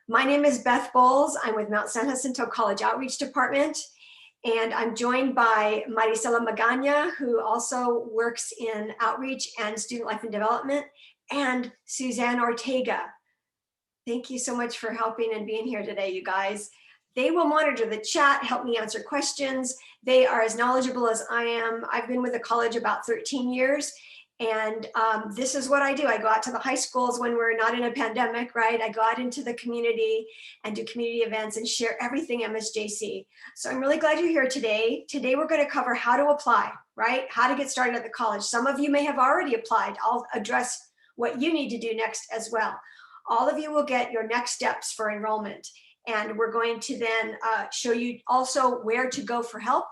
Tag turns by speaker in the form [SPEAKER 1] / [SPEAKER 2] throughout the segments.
[SPEAKER 1] My name is Beth Bowles. I'm with Mount San Jacinto College Outreach Department, and I'm joined by Marisela Magana, who also works in outreach and student life and development, and Suzanne Ortega. Thank you so much for helping and being here today, you guys. They will monitor the chat, help me answer questions. They are as knowledgeable as I am. I've been with the college about 13 years, and this is what I do. I go out to the high schools when we're not in a pandemic, right? I go out into the community and do community events and share everything MSJC. So I'm really glad you're here today. Today we're going to cover how to apply, right? How to get started at the college. Some of you may have already applied. I'll address what you need to do next as well. All of you will get your next steps for enrollment. And we're going to then show you also where to go for help.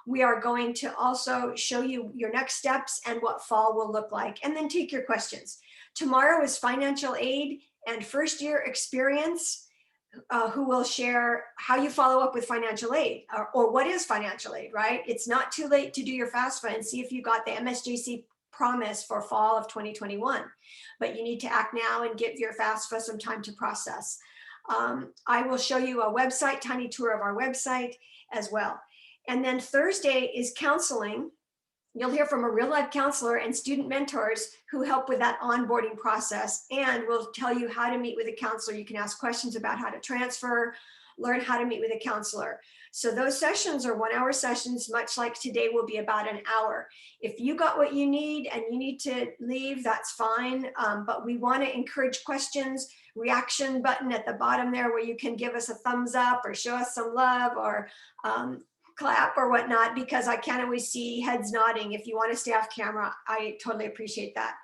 [SPEAKER 1] We are going to also show you your next steps and what fall will look like, and then take your questions. Tomorrow is financial aid and first year experience, who will share how you follow up with financial aid, or what is financial aid, right? It's not too late to do your FAFSA and see if you got the MSJC promise for fall of 2021, but you need to act now and give your FAFSA some time to process. I will show you a website, tiny tour of our website as well. And then Thursday is counseling. You'll hear from a real life counselor and student mentors who help with that onboarding process, and will tell you how to meet with a counselor. You can ask questions about how to transfer, learn how to meet with a counselor. So those sessions are 1 hour sessions, much like today will be about an hour. If you got what you need and you need to leave, that's fine. But we want to encourage questions, reaction button at the bottom there where you can give us a thumbs up or show us some love or clap or whatnot, because I can't always see heads nodding. If you want to stay off camera, I totally appreciate that.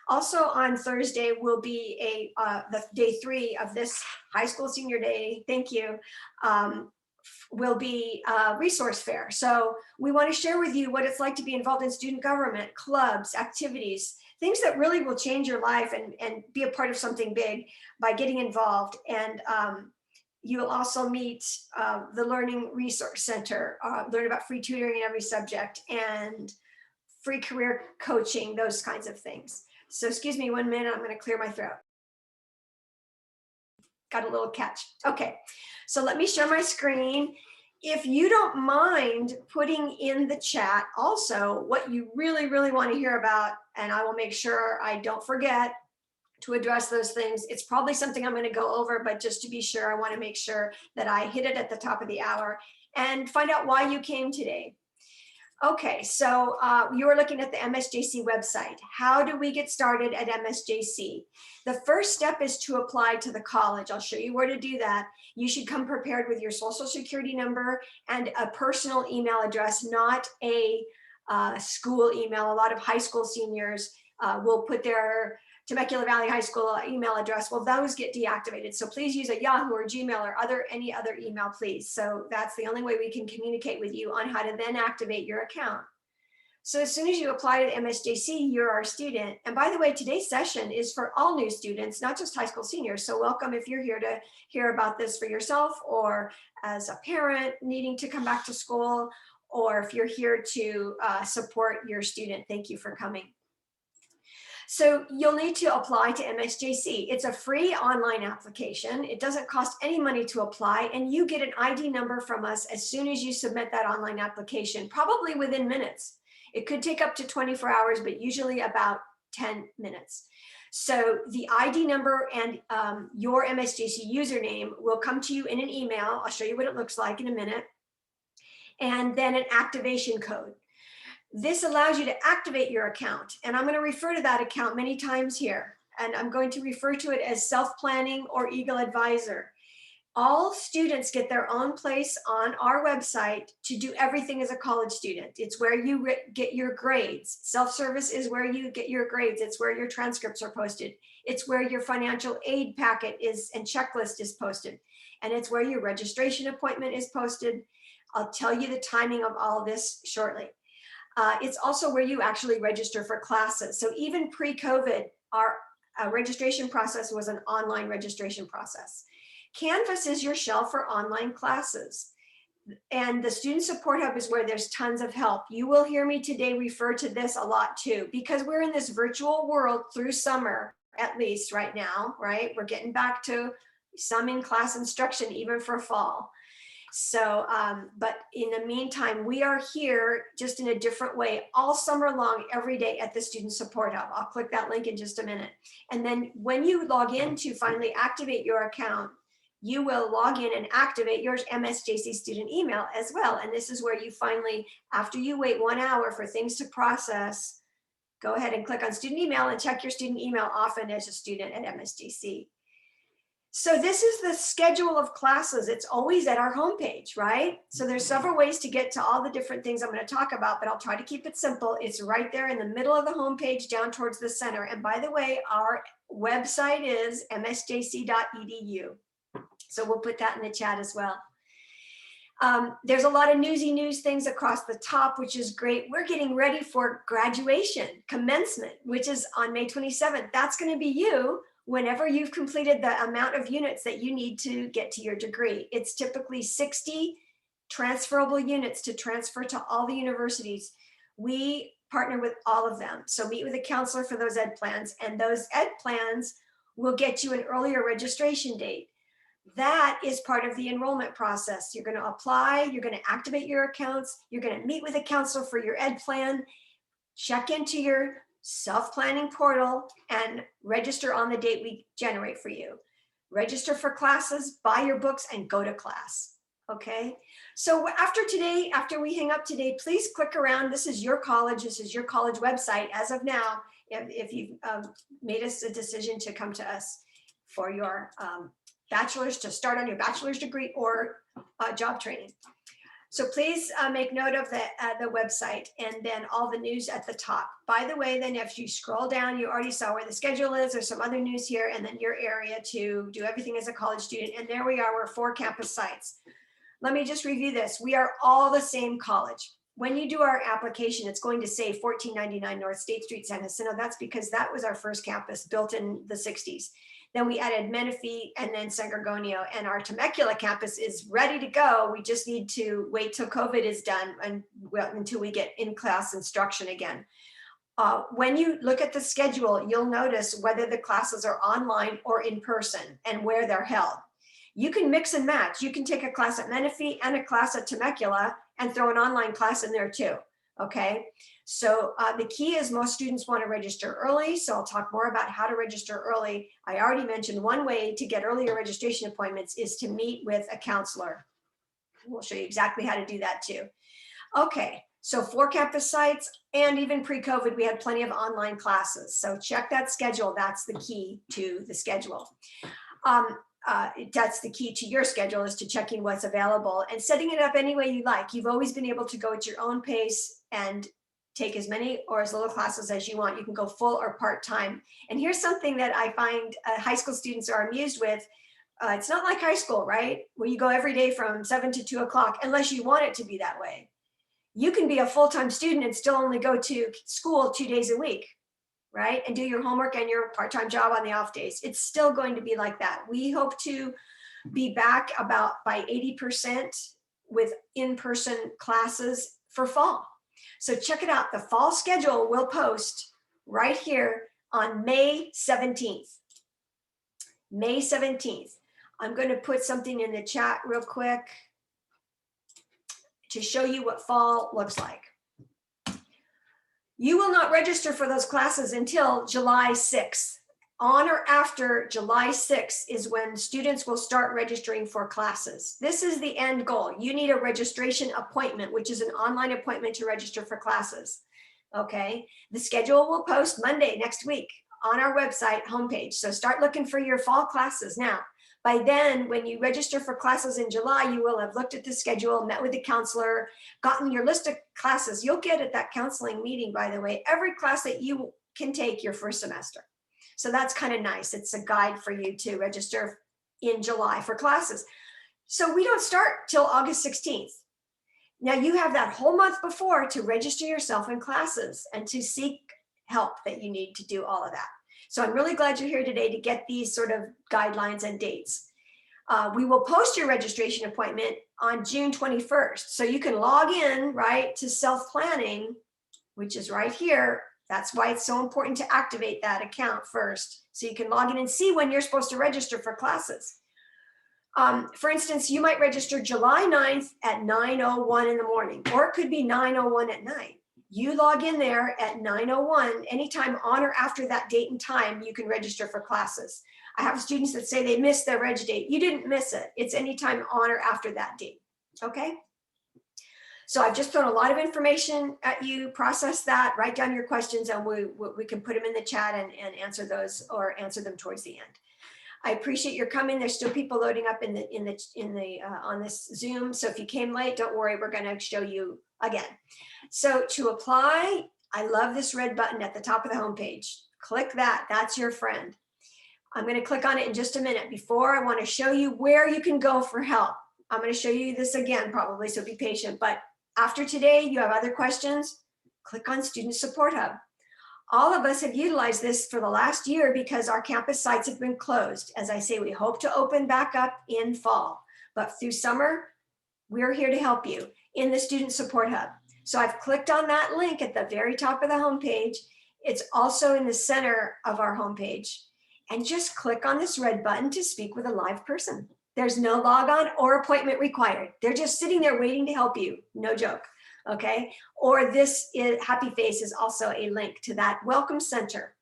[SPEAKER 1] Also on Thursday will be the day 3 of this high school senior day. Thank you. Will be a resource fair. So we want to share with you what it's like to be involved in student government, clubs, activities, things that really will change your life and be a part of something big by getting involved. And you will also meet the Learning Resource Center, learn about free tutoring in every subject and free career coaching, those kinds of things. So excuse me 1 minute, I'm going to clear my throat. Got a little catch. Okay, so let me share my screen. If you don't mind putting in the chat also what you really, really want to hear about, and I will make sure I don't forget to address those things. It's probably something I'm going to go over, but just to be sure, I want to make sure that I hit it at the top of the hour and find out why you came today. Okay, so you are looking at the MSJC website. How do we get started at MSJC? The first step is to apply to the college. I'll show you where to do that. You should come prepared with your social security number and a personal email address, not a school email. A lot of high school seniors will put their Temecula Valley High School email address. Well, those get deactivated. So please use a Yahoo or Gmail or any other email, please. So that's the only way we can communicate with you on how to then activate your account. So as soon as you apply to MSJC, you're our student. And by the way, today's session is for all new students, not just high school seniors. So welcome if you're here to hear about this for yourself, or as a parent needing to come back to school, or if you're here to support your student. Thank you for coming. So you'll need to apply to MSJC. It's a free online application. It doesn't cost any money to apply, and you get an ID number from us as soon as you submit that online application, probably within minutes. It could take up to 24 hours, but usually about 10 minutes. So the ID number and your MSJC username will come to you in an email. I'll show you what it looks like in a minute. And then an activation code. This allows you to activate your account, and I'm going to refer to that account many times here, and I'm going to refer to it as self-planning or Eagle Advisor. All students get their own place on our website to do everything as a college student. It's where you get your grades. Self-service is where you get your grades. It's where your transcripts are posted. It's where your financial aid packet is and checklist is posted. And it's where your registration appointment is posted. I'll tell you the timing of all this shortly. It's also where you actually register for classes. So even pre-COVID, our registration process was an online registration process. Canvas is your shell for online classes. And the Student Support Hub is where there's tons of help. You will hear me today refer to this a lot too, because we're in this virtual world through summer, at least right now, right? We're getting back to some in-class instruction, even for fall. So, but in the meantime, we are here just in a different way all summer long, every day at the Student Support Hub. I'll click that link in just a minute. And then when you log in to finally activate your account, you will log in and activate your MSJC student email as well. And this is where you finally, after you wait 1 hour for things to process, go ahead and click on student email and check your student email often as a student at MSJC. So this is the schedule of classes. It's always at our homepage, right? So there's several ways to get to all the different things I'm going to talk about, but I'll try to keep it simple. It's right there in the middle of the homepage down towards the center. And by the way, our website is msjc.edu. So we'll put that in the chat as well. There's a lot of newsy news things across the top, which is great. We're getting ready for graduation, commencement, which is on May 27th. That's going to be you whenever you've completed the amount of units that you need to get to your degree. It's typically 60 transferable units to transfer to all the universities. We partner with all of them. So meet with a counselor for those ed plans, and those ed plans will get you an earlier registration date. That is part of the enrollment process. You're going to apply, you're going to activate your accounts, you're going to meet with a counselor for your ed plan, check into your self-planning portal, and register on the date we generate for you. Register for classes, buy your books, and go to class. Okay, so after today, after we hang up today, please click around. This is your college. This is your college website as of now, if you've made us a decision to come to us for your bachelor's, to start on your bachelor's degree or job training. So please make note of the website and then all the news at the top. By the way, then if you scroll down, you already saw where the schedule is. There's some other news here, and then your area to do everything as a college student. And there we are, we're 4 campus sites. Let me just review this. We are all the same college. When you do our application, it's going to say 1499 North State Street, San Jacinto. That's because that was our first campus built in the 60s. Then we added Menifee and then San Gorgonio, and our Temecula campus is ready to go. We just need to wait till COVID is done and until we get in-class instruction again. When you look at the schedule, you'll notice whether the classes are online or in person and where they're held. You can mix and match. You can take a class at Menifee and a class at Temecula and throw an online class in there too, okay? So the key is most students want to register early, so I'll talk more about how to register early. I already mentioned one way to get earlier registration appointments is to meet with a counselor. We'll show you exactly how to do that too. Okay, so 4 campus sites, and even pre-COVID, we had plenty of online classes. So check that schedule. That's the key to the schedule. That's the key to your schedule, is to checking what's available and setting it up any way you like. You've always been able to go at your own pace and take as many or as little classes as you want. You can go full or part-time. And here's something that I find high school students are amused with. It's not like high school, right? Where you go every day from 7 to 2 o'clock, unless you want it to be that way. You can be a full-time student and still only go to school 2 days a week, right? And do your homework and your part-time job on the off days. It's still going to be like that. We hope to be back about by 80% with in-person classes for fall. So check it out. The fall schedule will post right here on May 17th. May 17th. I'm going to put something in the chat real quick to show you what fall looks like. You will not register for those classes until July 6th. On or after July 6th is when students will start registering for classes. This is the end goal. You need a registration appointment, which is an online appointment to register for classes. Okay, the schedule will post Monday next week on our website homepage. So start looking for your fall classes now. By then, when you register for classes in July, you will have looked at the schedule, met with the counselor, gotten your list of classes. You'll get at that counseling meeting, by the way, every class that you can take your first semester. So that's kind of nice. It's a guide for you to register in July for classes. So we don't start till August 16th. Now you have that whole month before to register yourself in classes and to seek help that you need to do all of that. So I'm really glad you're here today to get these sort of guidelines and dates. We will post your registration appointment on June 21st. So you can log in, right, to self-planning, which is right here. That's why it's so important to activate that account first. So you can log in and see when you're supposed to register for classes. For instance, you might register July 9th at 9:01 in the morning, or it could be 9:01 at night. You log in there at 9:01, anytime on or after that date and time, you can register for classes. I have students that say they missed their reg date. You didn't miss it. It's anytime on or after that date, okay? So I've just thrown a lot of information at you, process that, write down your questions, and we can put them in the chat and answer those, or answer them towards the end. I appreciate your coming. There's still people loading up on this Zoom. So if you came late, don't worry, we're gonna show you again. So to apply, I love this red button at the top of the homepage. Click that, that's your friend. I'm gonna click on it in just a minute. Before, I wanna show you where you can go for help. I'm gonna show you this again probably, so be patient. But after today, you have other questions, click on Student Support Hub. All of us have utilized this for the last year because our campus sites have been closed. As I say, we hope to open back up in fall, but through summer, we're here to help you in the Student Support Hub. So I've clicked on that link at the very top of the homepage. It's also in the center of our homepage. And just click on this red button to speak with a live person. There's no logon or appointment required. They're just sitting there waiting to help you, no joke. Okay, or this happy face is also a link to that welcome center.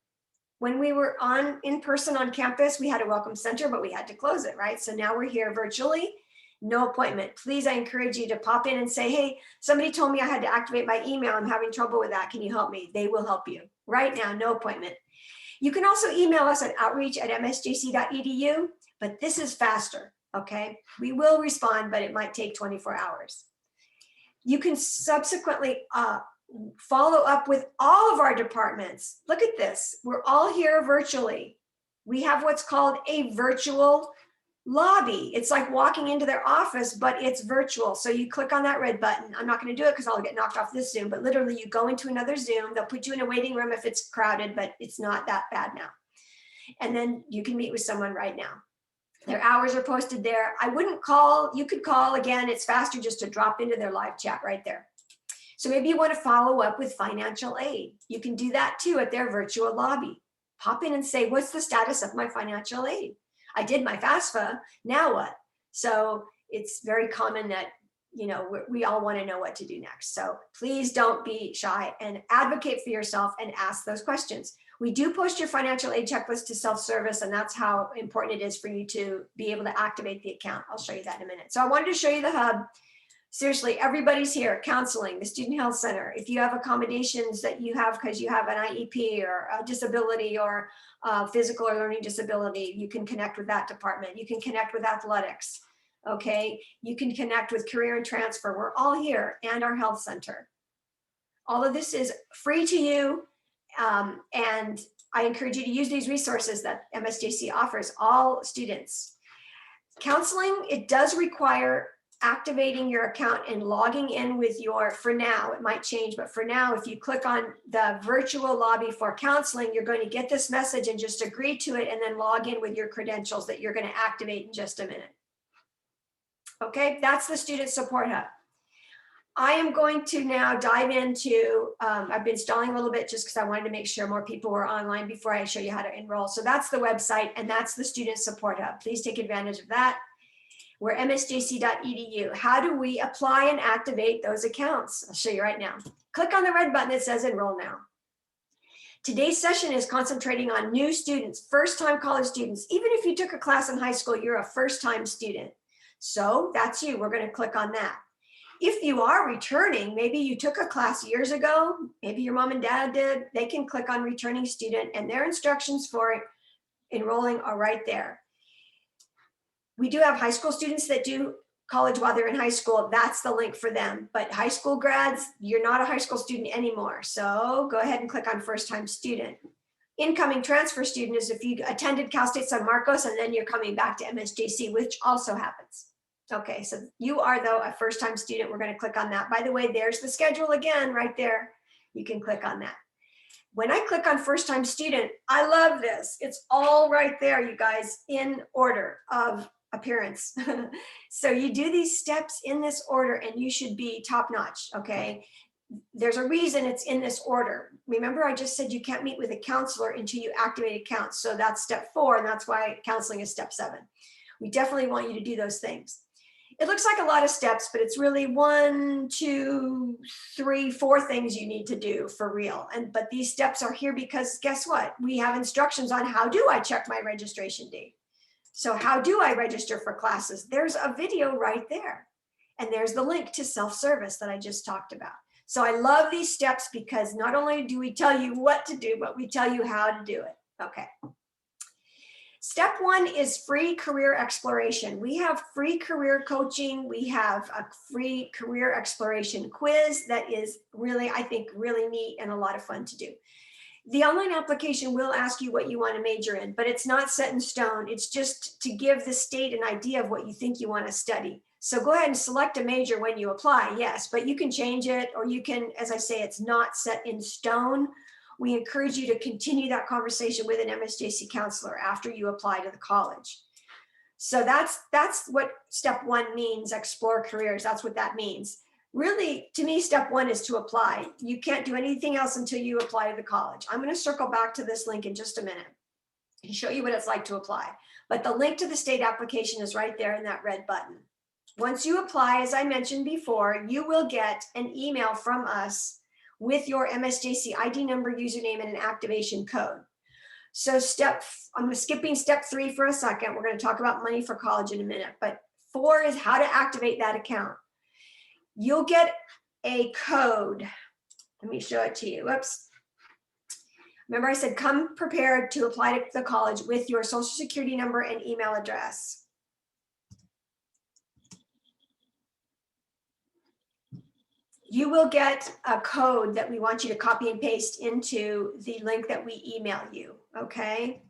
[SPEAKER 1] When we were in person on campus, we had a welcome center, but we had to close it, right? So now we're here virtually, no appointment. Please, I encourage you to pop in and say, hey, somebody told me I had to activate my email. I'm having trouble with that. Can you help me? They will help you. Right now, no appointment. You can also email us at outreach@msjc.edu, but this is faster, okay? We will respond, but it might take 24 hours. You can subsequently follow up with all of our departments. Look at this. We're all here virtually. We have what's called a virtual lobby. It's like walking into their office, but it's virtual. So you click on that red button. I'm not going to do it because I'll get knocked off this Zoom, but literally you go into another Zoom. They'll put you in a waiting room if it's crowded, but it's not that bad now. And then you can meet with someone right now. Their hours are posted there. I wouldn't call, you could call again. It's faster just to drop into their live chat right there. So maybe you want to follow up with financial aid. You can do that too at their virtual lobby. Pop in and say, what's the status of my financial aid? I did my FAFSA, now what? So it's very common that, you know, we all want to know what to do next. So please don't be shy and advocate for yourself and ask those questions. We do post your financial aid checklist to self-service, and that's how important it is for you to be able to activate the account. I'll show you that in a minute. So I wanted to show you the hub. Seriously, everybody's here. Counseling, the Student Health Center. If you have accommodations that you have because you have an IEP or a disability or a physical or learning disability, you can connect with that department. You can connect with athletics, okay? You can connect with career and transfer. We're all here, and our health center. All of this is free to you. And I encourage you to use these resources that MSJC offers all students. Counseling, it does require activating your account and logging in with your, for now, it might change, but for now, if you click on the virtual lobby for counseling, you're going to get this message and just agree to it and then log in with your credentials that you're going to activate in just a minute. Okay, that's the Student Support Hub. I am going to now dive into, I've been stalling a little bit just because I wanted to make sure more people were online before I show you how to enroll. So that's the website, and that's the Student Support Hub. Please take advantage of that. We're msjc.edu. How do we apply and activate those accounts? I'll show you right now. Click on the red button that says Enroll Now. Today's session is concentrating on new students, first-time college students. Even if you took a class in high school, you're a first-time student. So that's you. We're going to click on that. If you are returning, maybe you took a class years ago, maybe your mom and dad did, they can click on returning student, and their instructions for enrolling are right there. We do have high school students that do college while they're in high school. That's the link for them. But high school grads, you're not a high school student anymore. So go ahead and click on first time student. Incoming transfer student is if you attended Cal State San Marcos and then you're coming back to MSJC, which also happens. Okay, so you are, though, a first-time student. We're going to click on that. By the way, there's the schedule again right there. You can click on that. When I click on first-time student, I love this. It's all right there, you guys, in order of appearance. So you do these steps in this order, and you should be top-notch, okay? There's a reason it's in this order. Remember, I just said you can't meet with a counselor until you activate accounts. So that's step 4, and that's why counseling is step 7. We definitely want you to do those things. It looks like a lot of steps, but it's really 1, 2, 3, 4 things you need to do for real. But these steps are here because guess what? We have instructions on how do I check my registration date. So how do I register for classes? There's a video right there. And there's the link to self-service that I just talked about. So I love these steps because not only do we tell you what to do, but we tell you how to do it. Okay. Step 1 is free career exploration. We have free career coaching. We have a free career exploration quiz that is really, I think, really neat and a lot of fun to do. The online application will ask you what you want to major in, but it's not set in stone. It's just to give the state an idea of what you think you want to study. So go ahead and select a major when you apply, yes, but you can change it, or you can, as I say, it's not set in stone. We encourage you to continue that conversation with an MSJC counselor after you apply to the college. So that's what step 1 means, explore careers. That's what that means. Really, to me, step 1 is to apply. You can't do anything else until you apply to the college. I'm going to circle back to this link in just a minute and show you what it's like to apply. But the link to the state application is right there in that red button. Once you apply, as I mentioned before, you will get an email from us with your MSJC ID number, username, and an activation code. So I'm skipping step 3 for a second. We're going to talk about money for college in a minute, but 4 is how to activate that account. You'll get a code. Let me show it to you. Whoops. Remember I said come prepared to apply to the college with your social security number and email address. You will get a code that we want you to copy and paste into the link that we email you, okay?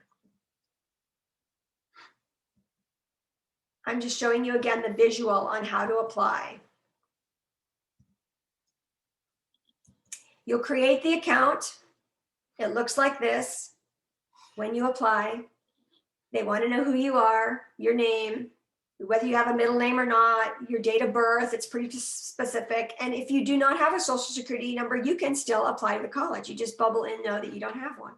[SPEAKER 1] I'm just showing you again the visual on how to apply. You'll create the account. It looks like this when you apply. They want to know who you are, your name, whether you have a middle name or not, your date of birth, it's pretty specific. And if you do not have a social security number, you can still apply to the college. You just bubble in, know that you don't have one.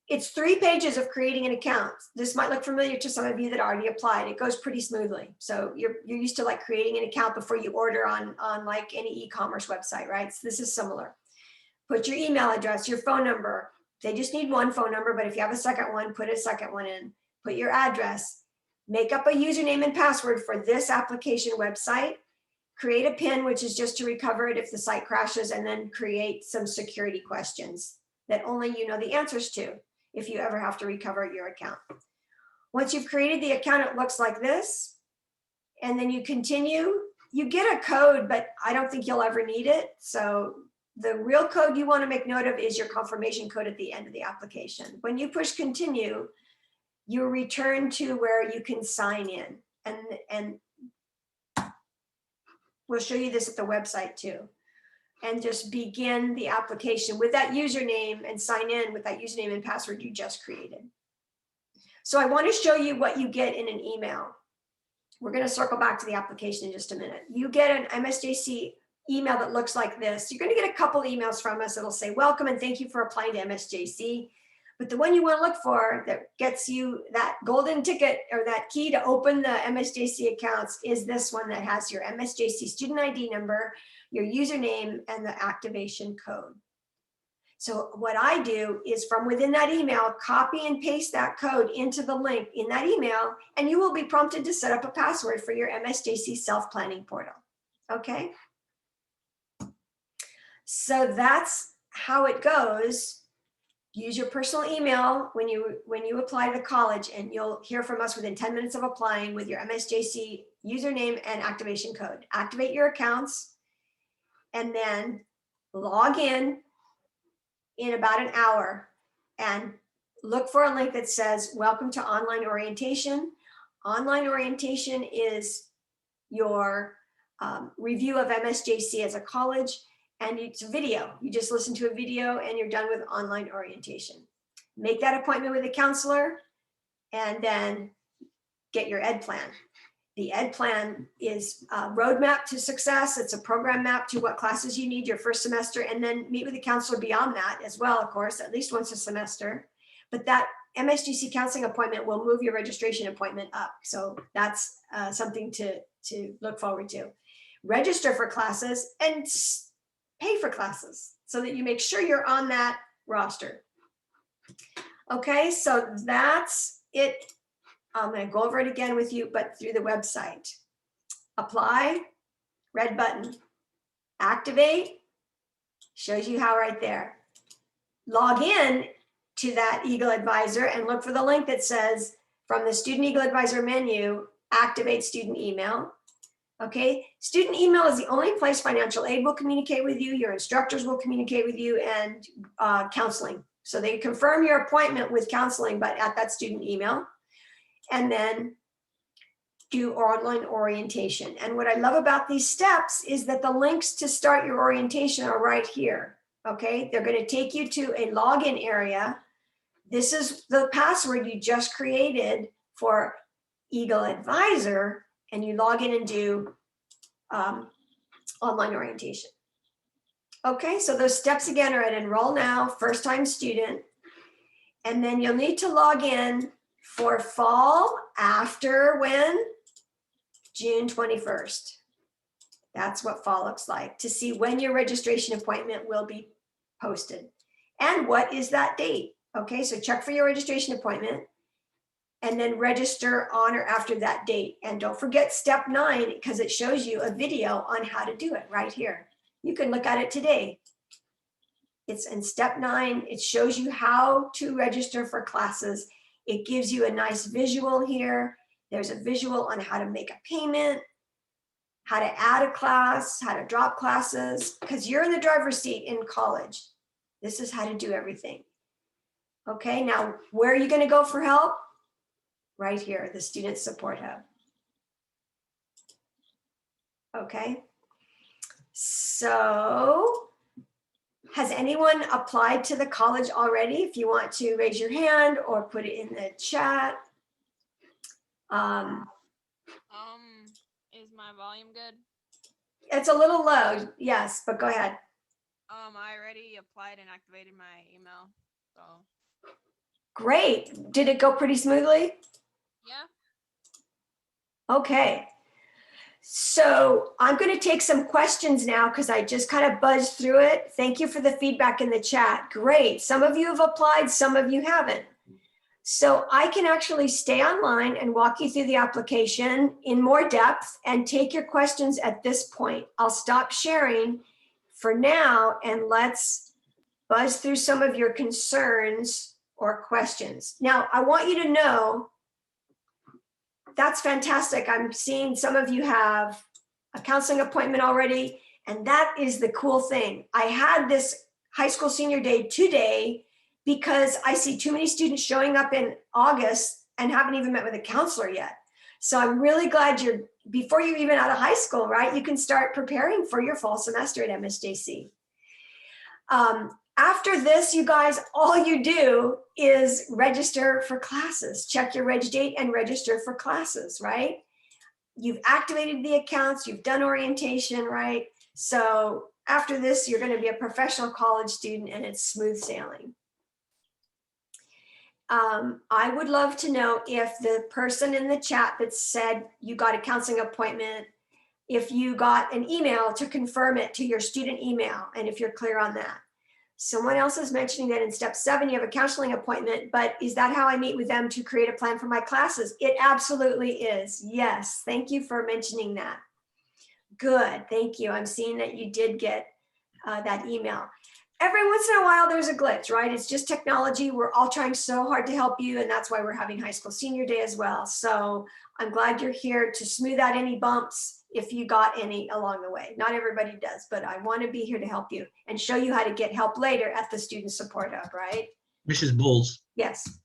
[SPEAKER 1] It's 3 pages of creating an account. This might look familiar to some of you that already applied. It goes pretty smoothly. So you're used to like creating an account before you order on like any e-commerce website, right? So this is similar. Put your email address, your phone number. They just need 1 phone number, but if you have a second one, put a second one in. Put your address. Make up a username and password for this application website. Create a PIN, which is just to recover it if the site crashes, and then create some security questions that only you know the answers to if you ever have to recover your account. Once you've created the account, it looks like this. And then you continue. You get a code, but I don't think you'll ever need it. So the real code you want to make note of is your confirmation code at the end of the application. When you push continue, you return to where you can sign in, and we'll show you this at the website too, and just begin the application with that username and sign in with that username and password you just created. So I want to show you what you get in an email. We're going to circle back to the application in just a minute. You get an MSJC email that looks like this. You're going to get a couple emails from us. It'll say welcome and thank you for applying to MSJC. But the one you want to look for that gets you that golden ticket or that key to open the MSJC accounts is this one that has your MSJC student ID number, your username, and the activation code. So what I do is from within that email, copy and paste that code into the link in that email, and you will be prompted to set up a password for your MSJC self-planning portal. Okay? So that's how it goes. Use your personal email when you apply to the college, and you'll hear from us within 10 minutes of applying with your MSJC username and activation code. Activate your accounts and then log in about an hour and look for a link that says welcome to online orientation. Online orientation is your review of MSJC as a college. And it's a video. You just listen to a video and you're done with online orientation. Make that appointment with a counselor and then get your ed plan. The ed plan is a roadmap to success. It's a program map to what classes you need your first semester, and then meet with a counselor beyond that as well, of course, at least once a semester. But that MSGC counseling appointment will move your registration appointment up. So that's something to look forward to. Register for classes and pay for classes so that you make sure you're on that roster. Okay, so that's it. I'm going to go over it again with you, but through the website. Apply, red button. Activate, shows you how right there. Log in to that Eagle Advisor and look for the link that says from the Student Eagle Advisor menu, activate student email. Okay, student email is the only place financial aid will communicate with you, your instructors will communicate with you, and counseling. So they confirm your appointment with counseling, but at that student email. And then do online orientation. And what I love about these steps is that the links to start your orientation are right here. Okay, they're going to take you to a login area. This is the password you just created for Eagle Advisor, and you log in and do online orientation. Okay, so those steps again are at enroll now, first time student, and then you'll need to log in for fall after when? June 21st. That's what fall looks like, to see when your registration appointment will be posted. And what is that date? Okay, so check for your registration appointment and then register on or after that date. And don't forget step 9, because it shows you a video on how to do it right here. You can look at it today. It's in step 9. It shows you how to register for classes. It gives you a nice visual here. There's a visual on how to make a payment, how to add a class, how to drop classes, because you're in the driver's seat in college. This is how to do everything. Okay, now where are you going to go for help? Right here, the Student Support Hub. Okay, so has anyone applied to the college already? If you want to raise your hand or put it in the chat.
[SPEAKER 2] Is my volume good?
[SPEAKER 1] It's a little low, yes, but go ahead.
[SPEAKER 2] I already applied and activated my email, so.
[SPEAKER 1] Great. Did it go pretty smoothly?
[SPEAKER 2] Yeah.
[SPEAKER 1] Okay. So I'm going to take some questions now because I just kind of buzzed through it. Thank you for the feedback in the chat. Great. Some of you have applied, some of you haven't. So I can actually stay online and walk you through the application in more depth and take your questions at this point. I'll stop sharing for now and let's buzz through some of your concerns or questions. Now, I want you to know that's fantastic. I'm seeing some of you have a counseling appointment already, and that is the cool thing. I had this high school senior day today because I see too many students showing up in August and haven't even met with a counselor yet. So I'm really glad before you're even out of high school, right? You can start preparing for your fall semester at MSJC. After this, you guys, all you do is register for classes. Check your reg date and register for classes, right? You've activated the accounts, you've done orientation, right? So after this, you're going to be a professional college student and it's smooth sailing. I would love to know if the person in the chat that said you got a counseling appointment, if you got an email to confirm it to your student email, and if you're clear on that. Someone else is mentioning that in step 7, you have a counseling appointment, but is that how I meet with them to create a plan for my classes? It absolutely is. Yes. Thank you for mentioning that. Good. Thank you. I'm seeing that you did get that email. Every once in a while, there's a glitch, right? It's just technology. We're all trying so hard to help you, and that's why we're having high school senior day as well. So I'm glad you're here to smooth out any bumps if you got any along the way. Not everybody does, but I want to be here to help you and show you how to get help later at the Student Support Hub, right?
[SPEAKER 3] Mrs. Bowles.
[SPEAKER 1] Yes.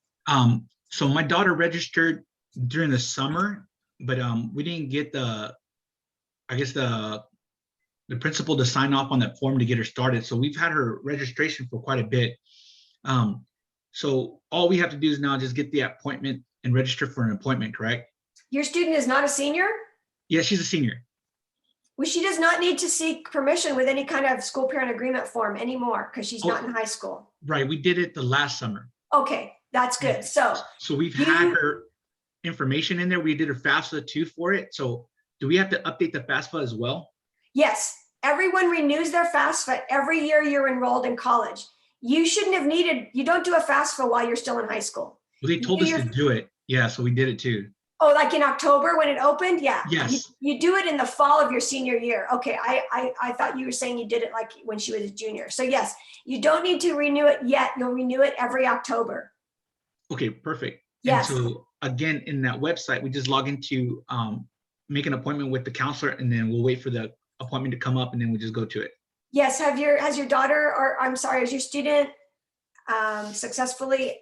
[SPEAKER 3] So my daughter registered during the summer, but we didn't get the principal to sign off on that form to get her started. So we've had her registration for quite a bit. So all we have to do is now just get the appointment and register for an appointment, correct?
[SPEAKER 1] Your student is not a senior?
[SPEAKER 3] Yeah, she's a senior.
[SPEAKER 1] Well, she does not need to seek permission with any kind of school parent agreement form anymore because she's not in high school.
[SPEAKER 3] Right, we did it the last summer.
[SPEAKER 1] Okay, That's good. So
[SPEAKER 3] So we've
[SPEAKER 1] you-
[SPEAKER 3] had her information in there. We did her FAFSA too for it. So do we have to update the FAFSA as well?
[SPEAKER 1] yes, everyone renews their FAFSA every year you're enrolled in college. You shouldn't have needed, you don't do a FAFSA while you're still in high school.
[SPEAKER 3] Well, they told us to do it. Yeah, so we did it too.
[SPEAKER 1] Oh, like in October when it opened? Yeah.
[SPEAKER 3] Yes.
[SPEAKER 1] You do it in the fall of your senior year. Okay, I thought you were saying you did it like when she was a junior. So yes, you don't need to renew it yet. You'll renew it every October.
[SPEAKER 3] Okay, perfect.
[SPEAKER 1] Yes.
[SPEAKER 3] And so again, in that website, we just log into make an appointment with the counselor, and then we'll wait for the appointment to come up, and then we just go to it.
[SPEAKER 1] Yes, has your daughter, or I'm sorry, has your student successfully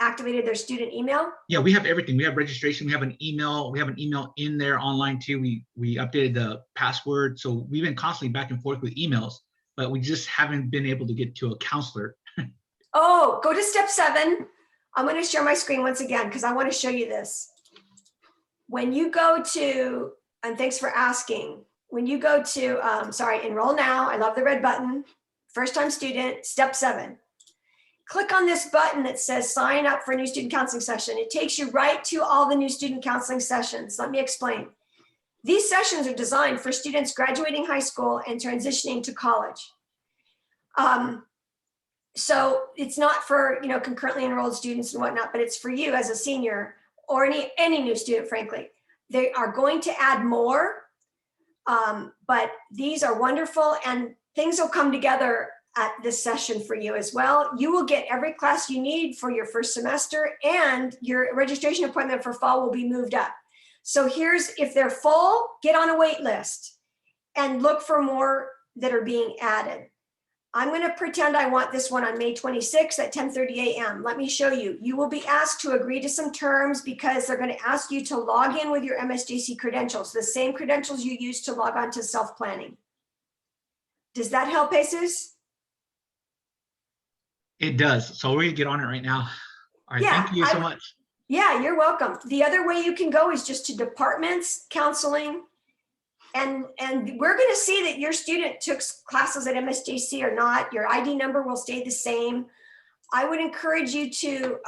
[SPEAKER 1] activated their student email?
[SPEAKER 3] Yeah, we have everything. We have registration. We have an email. We have an email in there online too. We updated the password. So we've been constantly back and forth with emails, but we just haven't been able to get to a counselor.
[SPEAKER 1] Oh, go to step 7. I'm going to share my screen once again because I want to show you this. When you go to, and thanks for asking, when you go to, enroll now, I love the red button, first time student, step 7. Click on this button that says sign up for a new student counseling session. It takes you right to all the new student counseling sessions. Let me explain. These sessions are designed for students graduating high school and transitioning to college. So it's not for, concurrently enrolled students and whatnot, but it's for you as a senior or any new student, frankly. They are going to add more, but these are wonderful and things will come together at this session for you as well. You will get every class you need for your first semester, and your registration appointment for fall will be moved up. So if they're full, get on a wait list and look for more that are being added. I'm going to pretend I want this one on May 26th at 10:30 a.m. Let me show you. You will be asked to agree to some terms because they're going to ask you to log in with your MSJC credentials, the same credentials you use to log on to self-planning. Does that help, Jesus?
[SPEAKER 3] It does. So we're gonna get on it right now. All right,
[SPEAKER 1] Yeah,
[SPEAKER 3] thank you so much.
[SPEAKER 1] Yeah, you're welcome. The other way you can go is just to departments, counseling, and we're going to see that your student took classes at MSJC or not. Your ID number will stay the same. I would encourage you to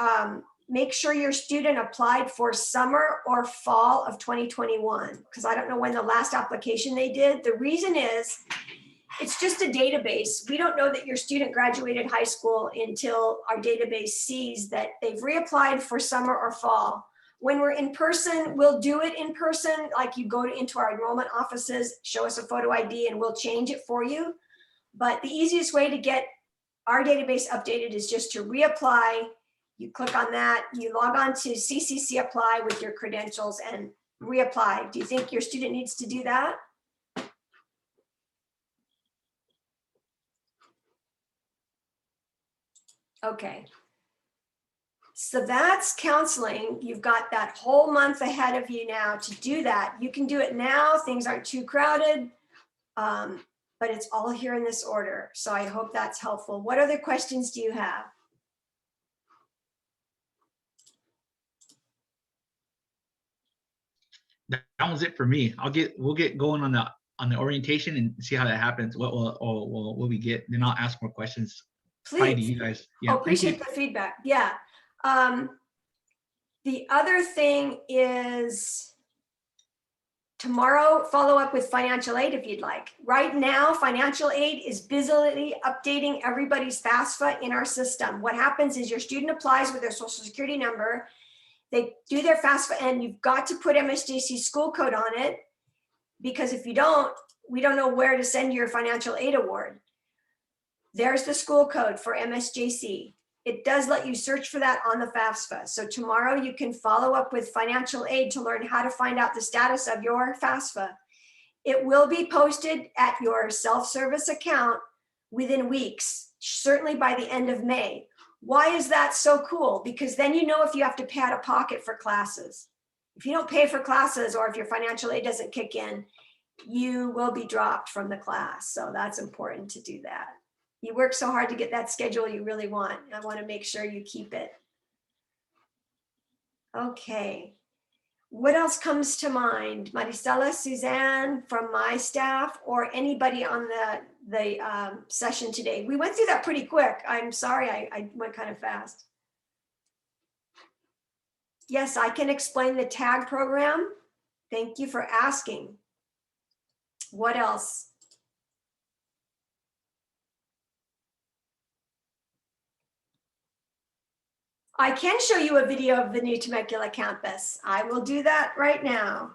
[SPEAKER 1] make sure your student applied for summer or fall of 2021, because I don't know when the last application they did. The reason is it's just a database. We don't know that your student graduated high school until our database sees that they've reapplied for summer or fall. When we're in person, we'll do it in person. Like you go into our enrollment offices, show us a photo ID and we'll change it for you. But the easiest way to get our database updated is just to reapply. You click on that, you log on to CCC Apply with your credentials and reapply. Do you think your student needs to do that? Okay. So that's counseling. You've got that whole month ahead of you now to do that. You can do it now. Things aren't too crowded, but it's all here in this order. So I hope that's helpful. What other questions do you have?
[SPEAKER 3] That was it for me. We'll get going on the orientation and see how that happens. What we get, then I'll ask more questions. Probably to
[SPEAKER 1] Please.
[SPEAKER 3] you guys. Yeah,
[SPEAKER 1] Oh, appreciate the feedback. Yeah. The other thing is tomorrow, follow up with financial aid if you'd like. Right now, financial aid is busily updating everybody's FAFSA in our system. What happens is your student applies with their social security number. They do their FAFSA and you've got to put MSJC school code on it, because if you don't, we don't know where to send your financial aid award. There's the school code for MSJC. It does let you search for that on the FAFSA. So tomorrow you can follow up with financial aid to learn how to find out the status of your FAFSA. It will be posted at your self-service account within weeks, certainly by the end of May. Why is that so cool? Because then you know if you have to pay out of pocket for classes. If you don't pay for classes or if your financial aid doesn't kick in, you will be dropped from the class. So that's important to do that. You work so hard to get that schedule you really want. I want to make sure you keep it. Okay. What else comes to mind? Maricela, Suzanne from my staff, or anybody on the session today? We went through that pretty quick. I'm sorry, I went kind of fast. Yes, I can explain the TAG program. Thank you for asking. What else? I can show you a video of the new Temecula campus. I will do that right now.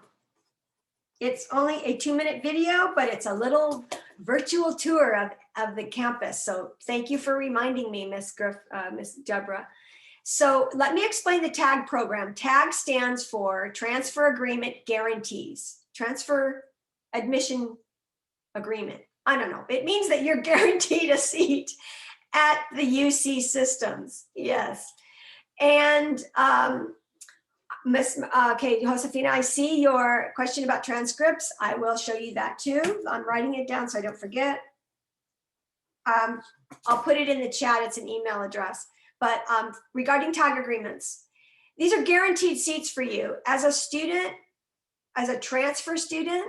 [SPEAKER 1] It's only a 2-minute video, but it's a little virtual tour of the campus. So thank you for reminding me, Miss Deborah. So let me explain the TAG program. TAG stands for Transfer Agreement Guarantees, Transfer Admission Agreement. I don't know. It means that you're guaranteed a seat at the UC systems. Yes. And Josefina, I see your question about transcripts. I will show you that too. I'm writing it down so I don't forget. I'll put it in the chat. It's an email address. But regarding TAG agreements, these are guaranteed seats for you. As a student, as a transfer student,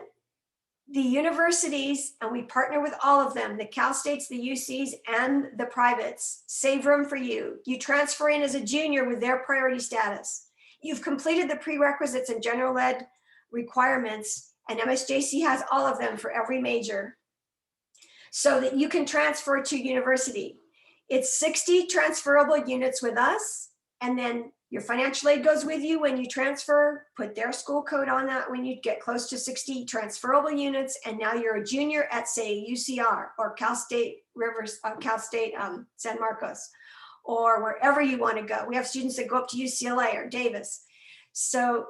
[SPEAKER 1] the universities, and we partner with all of them, the Cal States, the UCs, and the privates, save room for you. You transfer in as a junior with their priority status. You've completed the prerequisites and general ed requirements, and MSJC has all of them for every major, so that you can transfer to university. It's 60 transferable units with us, and then your financial aid goes with you when you transfer. Put their school code on that when you get close to 60 transferable units, and now you're a junior at, say, UCR or Cal State San Marcos, or wherever you want to go. We have students that go up to UCLA or Davis. So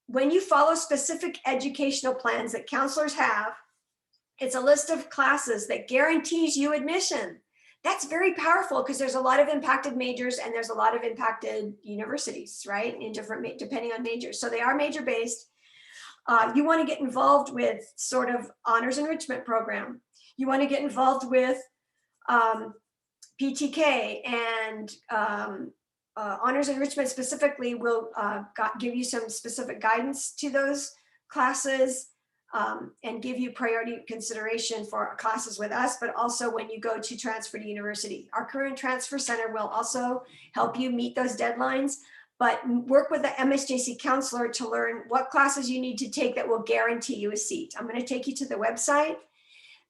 [SPEAKER 1] when you follow specific educational plans that counselors have, it's a list of classes that guarantees you admission. That's very powerful because there's a lot of impacted majors and there's a lot of impacted universities, right? In different, depending on majors. So they are major based. You want to get involved with sort of honors enrichment program. You want to get involved with PTK, and honors enrichment specifically will give you some specific guidance to those classes. And give you priority consideration for classes with us, but also when you go to transfer to university. Our current transfer center will also help you meet those deadlines, but work with the MSJC counselor to learn what classes you need to take that will guarantee you a seat. I'm going to take you to the website.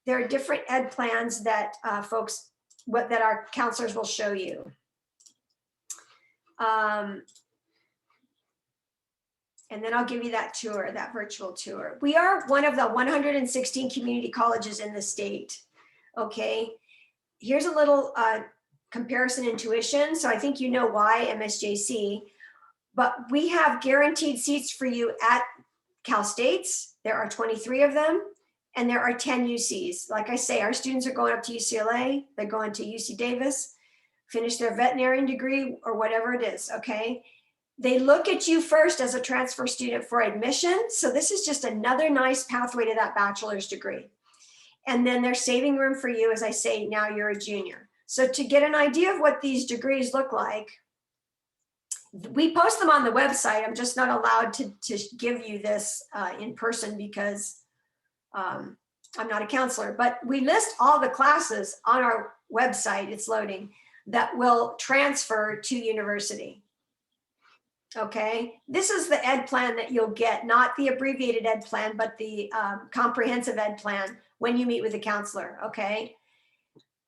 [SPEAKER 1] There are different ed plans that that our counselors will show you. And then I'll give you that tour, that virtual tour. We are one of the 116 community colleges in the state. Okay, here's a little comparison in tuition. So I think you know why MSJC, but we have guaranteed seats for you at Cal States. There are 23 of them, and there are 10 UCs. Like I say, our students are going up to UCLA, they're going to UC Davis, finish their veterinarian degree or whatever it is, okay? They look at you first as a transfer student for admission. So this is just another nice pathway to that bachelor's degree. And then they're saving room for you, as I say, now you're a junior. So to get an idea of what these degrees look like, we post them on the website. I'm just not allowed to give you this in person because I'm not a counselor, but we list all the classes on our website, it's loading, that will transfer to university. Okay, this is the ed plan that you'll get, not the abbreviated ed plan, but the comprehensive ed plan when you meet with a counselor, okay?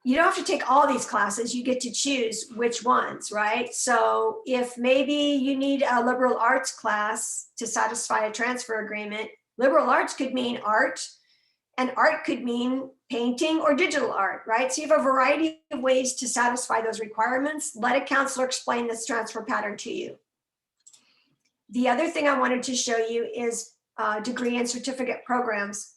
[SPEAKER 1] You don't have to take all these classes, you get to choose which ones, right? So if maybe you need a liberal arts class to satisfy a transfer agreement, liberal arts could mean art, and art could mean painting or digital art, right? So you have a variety of ways to satisfy those requirements. Let a counselor explain this transfer pattern to you. The other thing I wanted to show you is degree and certificate programs.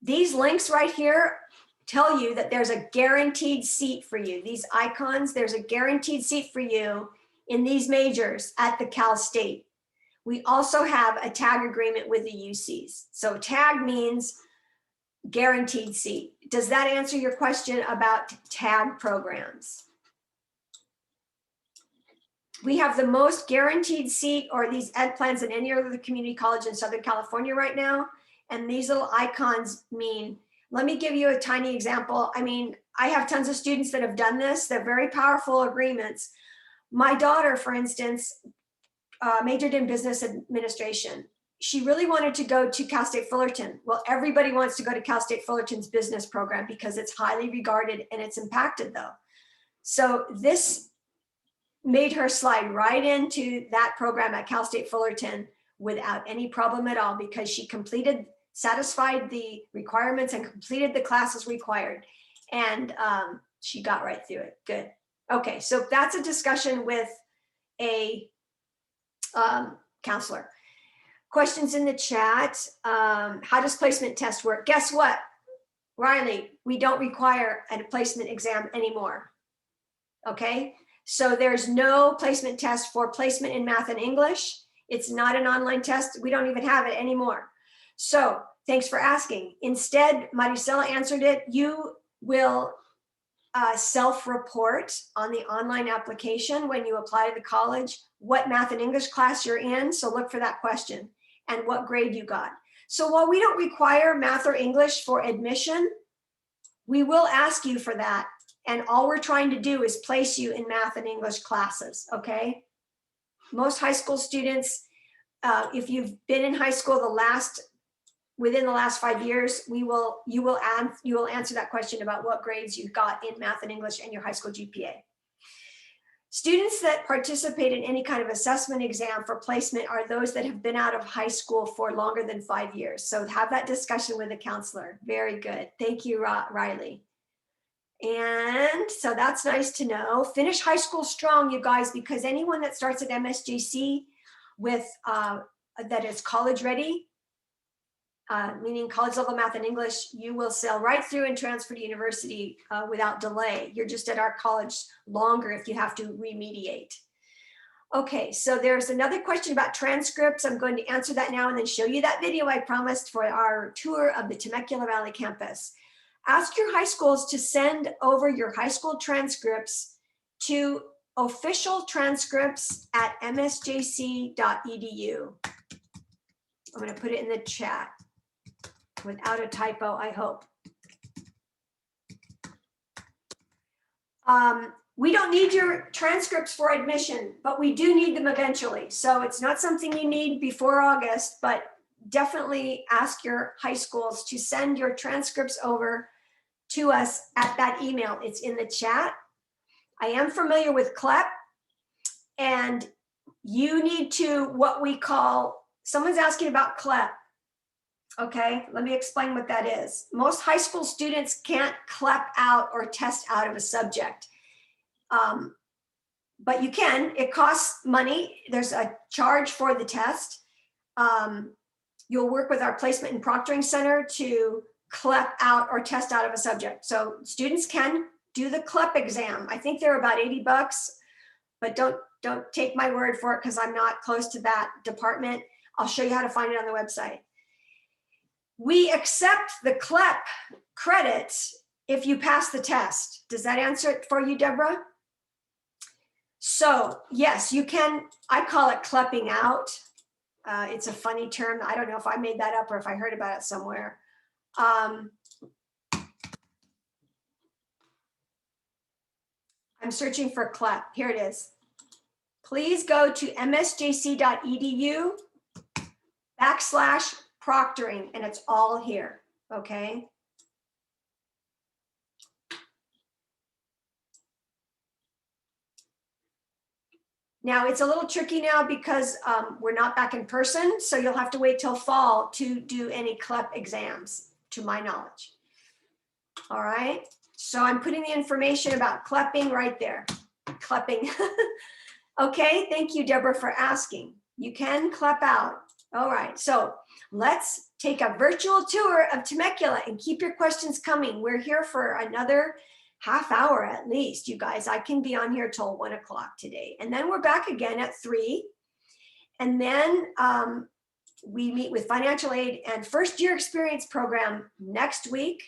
[SPEAKER 1] These links right here tell you that there's a guaranteed seat for you. These icons, there's a guaranteed seat for you in these majors at the Cal State. We also have a TAG agreement with the UCs. So TAG means guaranteed seat. Does that answer your question about TAG programs? We have the most guaranteed seat or these ed plans in any other community college in Southern California right now. And these little icons mean, let me give you a tiny example. I mean, I have tons of students that have done this. They're very powerful agreements. My daughter, for instance, majored in business administration. She really wanted to go to Cal State Fullerton. Well, everybody wants to go to Cal State Fullerton's business program because it's highly regarded and it's impacted though. So this made her slide right into that program at Cal State Fullerton without any problem at all, because she satisfied the requirements and completed the classes required. And she got right through it. Good. Okay, so that's a discussion with a counselor. Questions in the chat. How does placement test work? Guess what, Riley? We don't require a placement exam anymore. Okay, so there's no placement test for placement in math and English. It's not an online test. We don't even have it anymore. So thanks for asking. Instead, Maricela answered it. You will self-report on the online application when you apply to the college what math and English class you're in. So look for that question and what grade you got. So while we don't require math or English for admission, we will ask you for that. And all we're trying to do is place you in math and English classes, okay? Most high school students, if you've been in high school within the last 5 years, you will answer that question about what grades you got in math and English and your high school GPA. Students that participate in any kind of assessment exam for placement are those that have been out of high school for longer than 5 years. So have that discussion with a counselor. Very good. Thank you, Riley. And so that's nice to know. Finish high school strong, you guys, because anyone that starts at MSJC with that is college ready, meaning college level math and English, you will sail right through and transfer to university without delay. You're just at our college longer if you have to remediate. Okay, so there's another question about transcripts. I'm going to answer that now and then show you that video I promised for our tour of the Temecula Valley campus. Ask your high schools to send over your high school transcripts to officialtranscripts@msjc.edu. I'm going to put it in the chat without a typo, I hope. We don't need your transcripts for admission, but we do need them eventually. So it's not something you need before August, but definitely ask your high schools to send your transcripts over to us at that email. It's in the chat. I am familiar with CLEP, and you need to, what we call, someone's asking about CLEP. Okay, let me explain what that is. Most high school students can't CLEP out or test out of a subject. But you can. It costs money. There's a charge for the test. You'll work with our placement and proctoring center to CLEP out or test out of a subject. So students can do the CLEP exam. I think they're about $80, but don't take my word for it because I'm not close to that department. I'll show you how to find it on the website. We accept the CLEP credits if you pass the test. Does that answer it for you, Deborah? So yes, you can. I call it CLEPing out. It's a funny term. I don't know if I made that up or if I heard about it somewhere. I'm searching for CLEP. Here it is. Please go to msjc.edu/proctoring, and it's all here, okay? Now it's a little tricky now because we're not back in person, so you'll have to wait till fall to do any CLEP exams, to my knowledge. All right, so I'm putting the information about CLEPing right there. CLEPing. Okay, thank you, Deborah, for asking. You can CLEP out. All right, so let's take a virtual tour of Temecula and keep your questions coming. We're here for another half hour at least, you guys. I can be on here till 1 o'clock today. And then we're back again at 3. And then we meet with financial aid and first year experience program next week.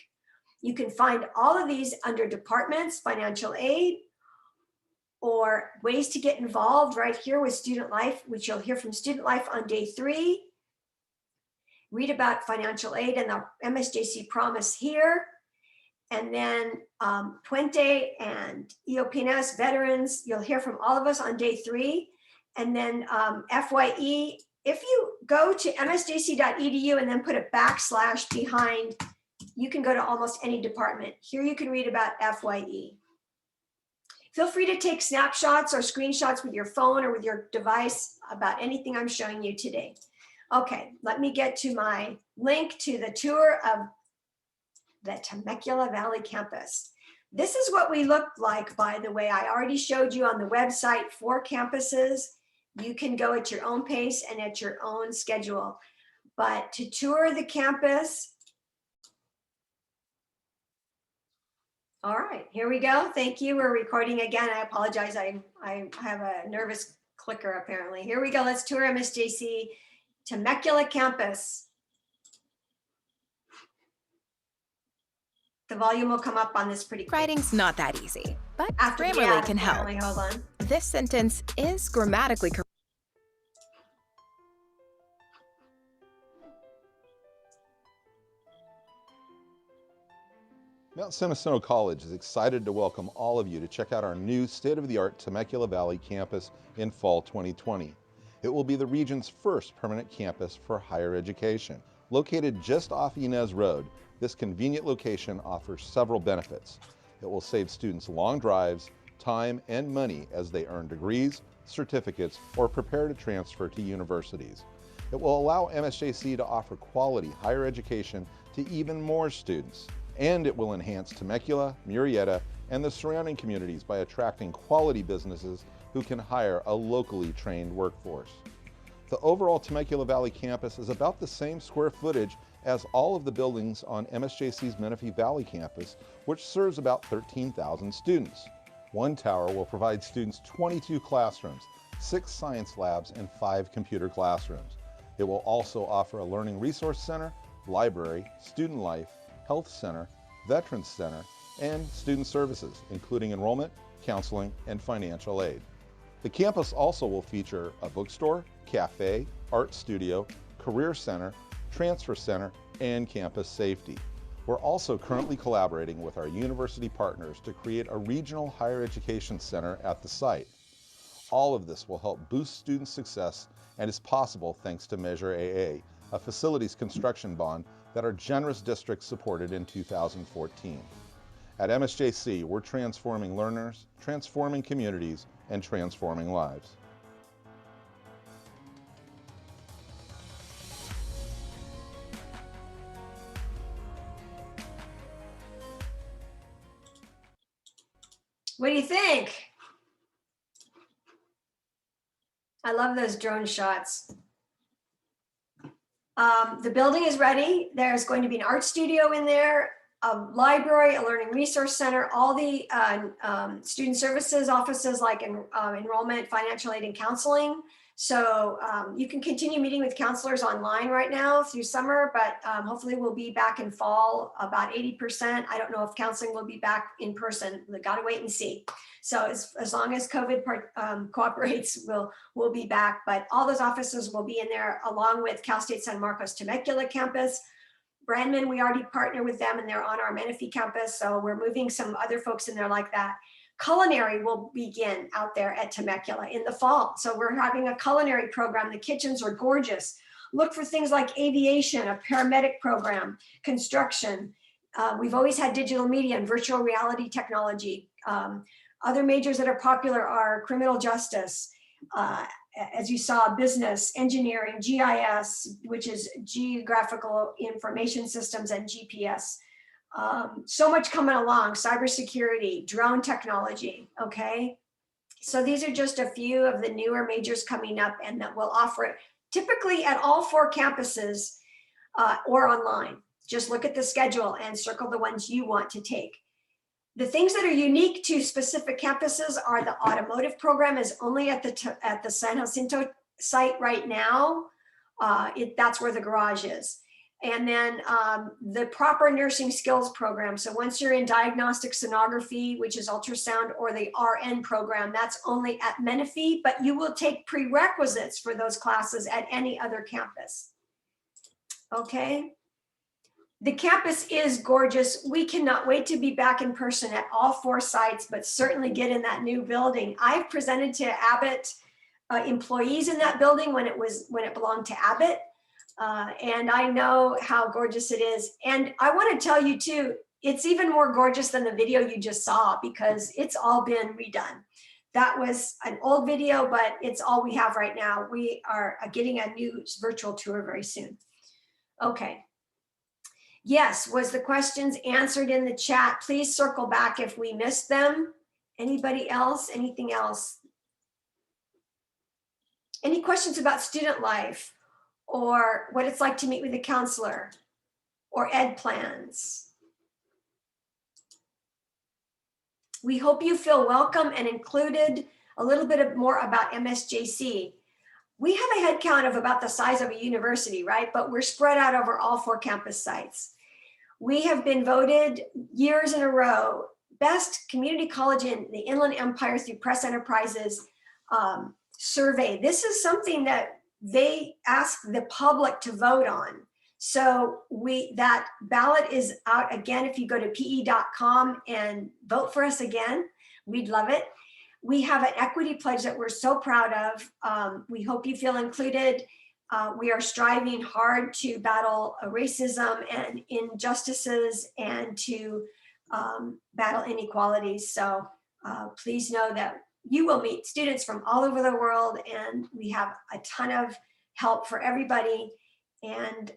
[SPEAKER 1] You can find all of these under departments, financial aid, or ways to get involved right here with student life, which you'll hear from student life on day 3. Read about financial aid and the MSJC promise here. And then Puente and Iopinas veterans, you'll hear from all of us on day 3. And then FYE, if you go to msjc.edu and then put a backslash behind, you can go to almost any department. Here you can read about FYE. Feel free to take snapshots or screenshots with your phone or with your device about anything I'm showing you today. Okay, let me get to my link to the tour of the Temecula Valley campus. This is what we look like, by the way. I already showed you on the website 4 campuses. You can go at your own pace and at your own schedule. But to tour the campus, all right, here we go. Thank you. We're recording again. I apologize. I have a nervous clicker apparently. Here we go. Let's tour MSJC Temecula campus. The volume will come up on this pretty quick.
[SPEAKER 4] Writing's not that easy, but
[SPEAKER 1] After the
[SPEAKER 4] Grammarly
[SPEAKER 1] ad,
[SPEAKER 4] can help.
[SPEAKER 1] apparently. Hold on.
[SPEAKER 4] This sentence is grammatically correct.
[SPEAKER 5] Mount San Jacinto College is excited to welcome all of you to check out our new state-of-the-art Temecula Valley campus in fall 2020. It will be the region's first permanent campus for higher education. Located just off Inez Road, this convenient location offers several benefits. It will save students long drives, time, and money as they earn degrees, certificates, or prepare to transfer to universities. It will allow MSJC to offer quality higher education to even more students. And it will enhance Temecula, Murrieta, and the surrounding communities by attracting quality businesses who can hire a locally trained workforce. The overall Temecula Valley campus is about the same square footage as all of the buildings on MSJC's Menifee Valley campus, which serves about 13,000 students. One tower will provide students 22 classrooms, 6 science labs, and 5 computer classrooms. It will also offer a learning resource center, library, student life, health center, veterans center, and student services, including enrollment, counseling, and financial aid. The campus also will feature a bookstore, cafe, art studio, career center, transfer center, and campus safety. We're also currently collaborating with our university partners to create a regional higher education center at the site. All of this will help boost student success and is possible thanks to Measure AA, a facilities construction bond that our generous district supported in 2014. At MSJC, we're transforming learners, transforming communities, and transforming lives.
[SPEAKER 1] What do you think? I love those drone shots. The building is ready. There's going to be an art studio in there, a library, a learning resource center, all the student services offices like enrollment, financial aid, and counseling. So you can continue meeting with counselors online right now through summer, but hopefully we'll be back in fall about 80%. I don't know if counseling will be back in person. We gotta wait and see. So as long as COVID cooperates, we'll be back. But all those offices will be in there along with Cal State San Marcos Temecula campus. Brandman, we already partner with them and they're on our Menifee campus. So we're moving some other folks in there like that. Culinary will begin out there at Temecula in the fall. So we're having a culinary program. The kitchens are gorgeous. Look for things like aviation, a paramedic program, construction. We've always had digital media and virtual reality technology. Other majors that are popular are criminal justice, as you saw, business, engineering, GIS, which is geographical information systems, and GPS. So much coming along, cybersecurity, drone technology, okay? So these are just a few of the newer majors coming up and that will offer it typically at all 4 campuses or online. Just look at the schedule and circle the ones you want to take. The things that are unique to specific campuses are the automotive program is only at the San Jacinto site right now. That's where the garage is. And then the proper nursing skills program. So once you're in diagnostic sonography, which is ultrasound, or the RN program, that's only at Menifee, but you will take prerequisites for those classes at any other campus. Okay. The campus is gorgeous. We cannot wait to be back in person at all 4 sites, but certainly get in that new building. I've presented to Abbott employees in that building when it belonged to Abbott. And I know how gorgeous it is. And I want to tell you too, it's even more gorgeous than the video you just saw because it's all been redone. That was an old video, but it's all we have right now. We are getting a new virtual tour very soon. Okay. Yes, was the questions answered in the chat? Please circle back if we missed them. Anybody else? Anything else? Any questions about student life or what it's like to meet with a counselor or ed plans? We hope you feel welcome and included. A little bit more about MSJC. We have a head count of about the size of a university, right? But we're spread out over all 4 campus sites. We have been voted years in a row best community college in the Inland Empire through Press Enterprises survey. This is something that they ask the public to vote on. So that ballot is out again. If you go to pe.com and vote for us again, we'd love it. We have an equity pledge that we're so proud of. We hope you feel included. We are striving hard to battle racism and injustices and to battle inequalities. So please know that you will meet students from all over the world, and we have a ton of help for everybody. And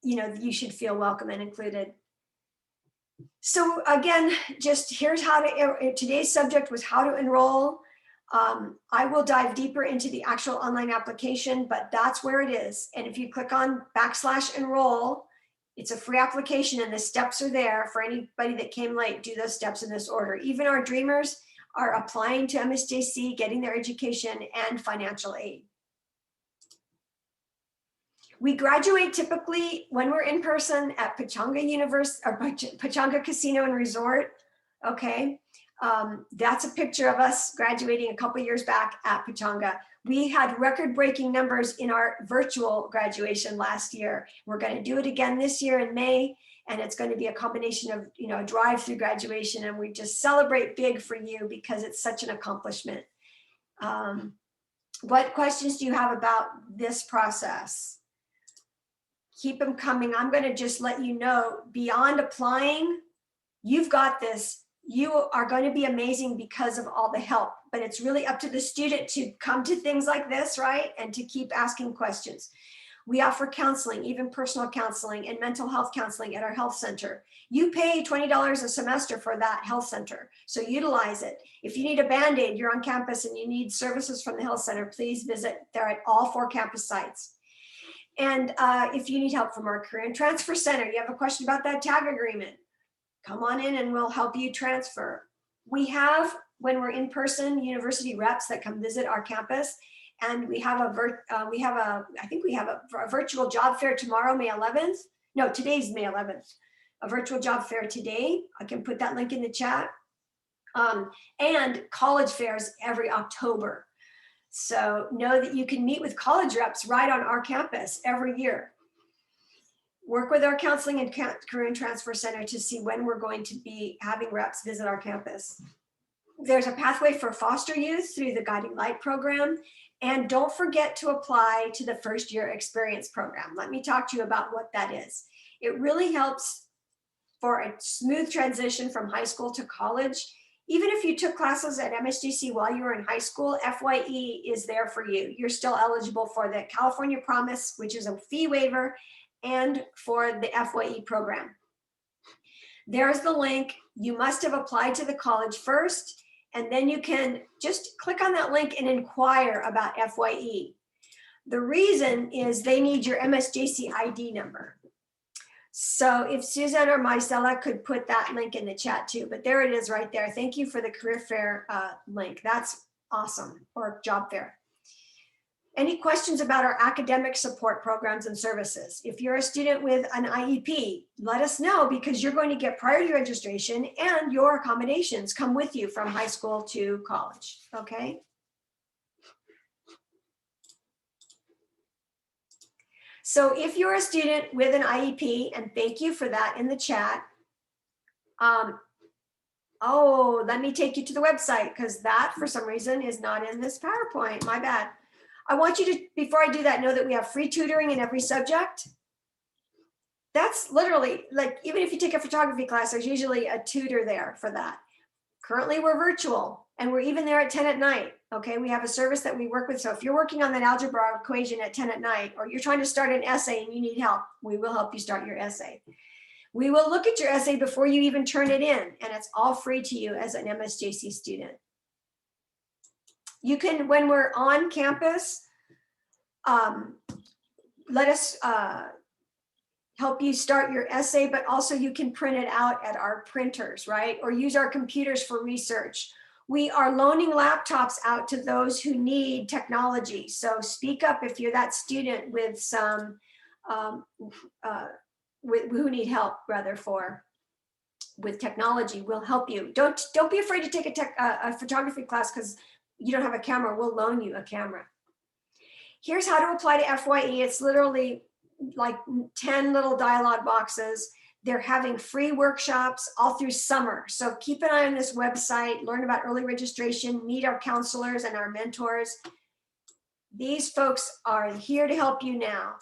[SPEAKER 1] you should feel welcome and included. So again, just here's how to, today's subject was how to enroll. I will dive deeper into the actual online application, but that's where it is. And if you click on /enroll, it's a free application and the steps are there for anybody that came late. Do those steps in this order. Even our dreamers are applying to MSJC, getting their education and financial aid. We graduate typically when we're in person at Pechanga University or Pechanga Casino and Resort. Okay, that's a picture of us graduating a couple years back at Pechanga. We had record-breaking numbers in our virtual graduation last year. We're going to do it again this year in May, and it's going to be a combination of a drive-through graduation, and we just celebrate big for you because it's such an accomplishment. What questions do you have about this process? Keep them coming. I'm going to just let you know, beyond applying, you've got this. You are going to be amazing because of all the help, but it's really up to the student to come to things like this, right? And to keep asking questions. We offer counseling, even personal counseling and mental health counseling at our health center. You pay $20 a semester for that health center, so utilize it. If you need a Band-Aid, you're on campus and you need services from the health center, please visit. They're at all 4 campus sites. And if you need help from our Career and Transfer Center, you have a question about that tag agreement, come on in and we'll help you transfer. We have, when we're in person, university reps that come visit our campus, and we have I think we have a virtual job fair tomorrow, May 11th. No, today's May 11th. A virtual job fair today. I can put that link in the chat. And college fairs every October. So know that you can meet with college reps right on our campus every year. Work with our Counseling and Career and Transfer Center to see when we're going to be having reps visit our campus. There's a pathway for foster youth through the Guiding Light program. And don't forget to apply to the First Year Experience program. Let me talk to you about what that is. It really helps for a smooth transition from high school to college. Even if you took classes at MSJC while you were in high school, FYE is there for you. You're still eligible for the California Promise, which is a fee waiver, and for the FYE program. There's the link. You must have applied to the college first, and then you can just click on that link and inquire about FYE. The reason is they need your MSJC ID number. So if Suzanne or Marcela could put that link in the chat too, but there it is right there. Thank you for the career fair link. That's awesome, or job fair. Any questions about our academic support programs and services? If you're a student with an IEP, let us know, because you're going to get priority registration and your accommodations come with you from high school to college, okay? So if you're a student with an IEP, and thank you for that in the chat. Oh, let me take you to the website, because that for some reason is not in this PowerPoint. My bad. I want you to, before I do that, know that we have free tutoring in every subject. That's literally, like, even if you take a photography class, there's usually a tutor there for that. Currently, we're virtual, and we're even there at 10 at night. Okay, we have a service that we work with. So if you're working on that algebra equation at 10 at night, or you're trying to start an essay and you need help, we will help you start your essay. We will look at your essay before you even turn it in, and it's all free to you as an MSJC student. You can, when we're on campus, let us help you start your essay, but also you can print it out at our printers, right? Or use our computers for research. We are loaning laptops out to those who need technology. So speak up if you're that student with some, who need help rather with technology. We'll help you. Don't be afraid to take a photography class because you don't have a camera. We'll loan you a camera. Here's how to apply to FYE. It's literally like 10 little dialogue boxes. They're having free workshops all through summer. So keep an eye on this website, learn about early registration, meet our counselors and our mentors. These folks are here to help you now.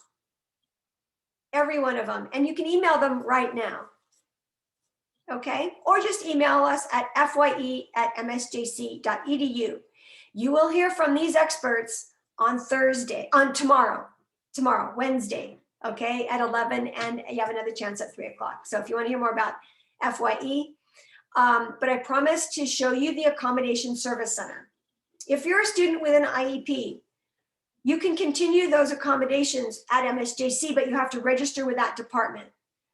[SPEAKER 1] Every one of them. And you can email them right now. Okay? Or just email us at fye@msjc.edu. You will hear from these experts on tomorrow, Wednesday, okay, at 11, and you have another chance at 3 o'clock. So if you want to hear more about FYE, but I promise to show you the Accommodation Service Center. If you're a student with an IEP, you can continue those accommodations at MSJC, but you have to register with that department.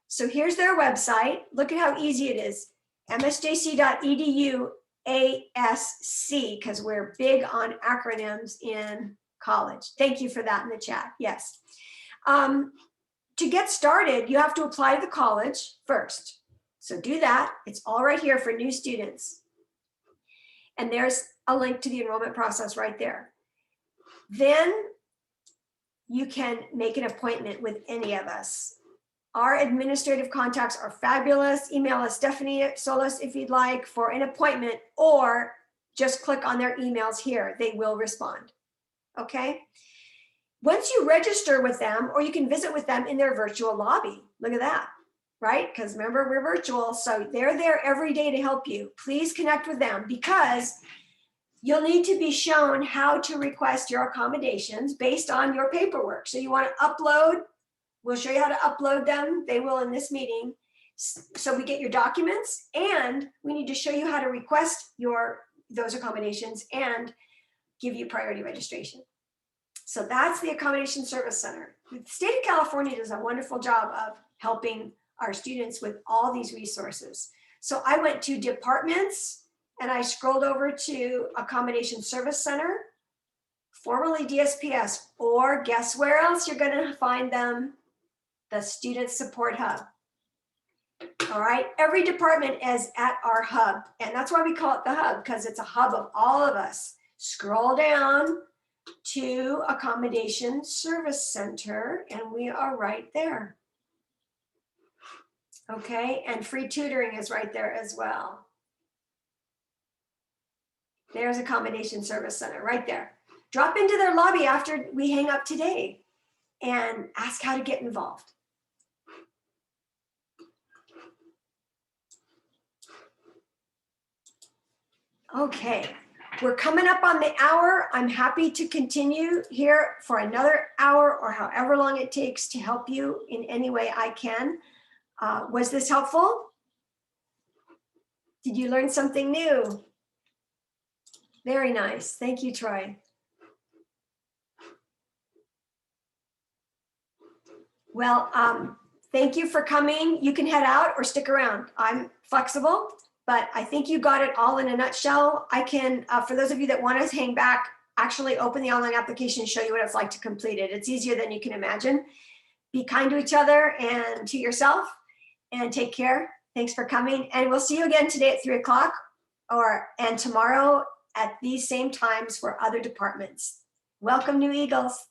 [SPEAKER 1] So here's their website. Look at how easy it is. msjc.edu ASC, because we're big on acronyms in college. Thank you for that in the chat. Yes. To get started, you have to apply to the college first. So do that. It's all right here for new students. And there's a link to the enrollment process right there. Then you can make an appointment with any of us. Our administrative contacts are fabulous. Email us, Stephanie Solis, if you'd like, for an appointment, or just click on their emails here. They will respond. Okay? Once you register with them, or you can visit with them in their virtual lobby. Look at that, right? Because remember, we're virtual, so they're there every day to help you. Please connect with them, because you'll need to be shown how to request your accommodations based on your paperwork. So you want to upload. We'll show you how to upload them. They will in this meeting. So we get your documents, and we need to show you how to request those accommodations and give you priority registration. So that's the Accommodation Service Center. The state of California does a wonderful job of helping our students with all these resources. So I went to departments, and I scrolled over to Accommodation Service Center, formerly DSPS, or guess where else you're going to find them? The Student Support Hub. All right, every department is at our hub, and that's why we call it the hub, because it's a hub of all of us. Scroll down to Accommodation Service Center, and we are right there. Okay, and free tutoring is right there as well. There's Accommodation Service Center right there. Drop into their lobby after we hang up today and ask how to get involved. Okay, we're coming up on the hour. I'm happy to continue here for another hour or however long it takes to help you in any way I can. Was this helpful? Did you learn something new? Very nice. Thank you, Troy. Well, thank you for coming. You can head out or stick around. I'm flexible, but I think you got it all in a nutshell. I can, for those of you that want to hang back, actually open the online application and show you what it's like to complete it. It's easier than you can imagine. Be kind to each other and to yourself, and take care. Thanks for coming. And we'll see you again today at 3 o'clock and tomorrow at these same times for other departments. Welcome, New Eagles.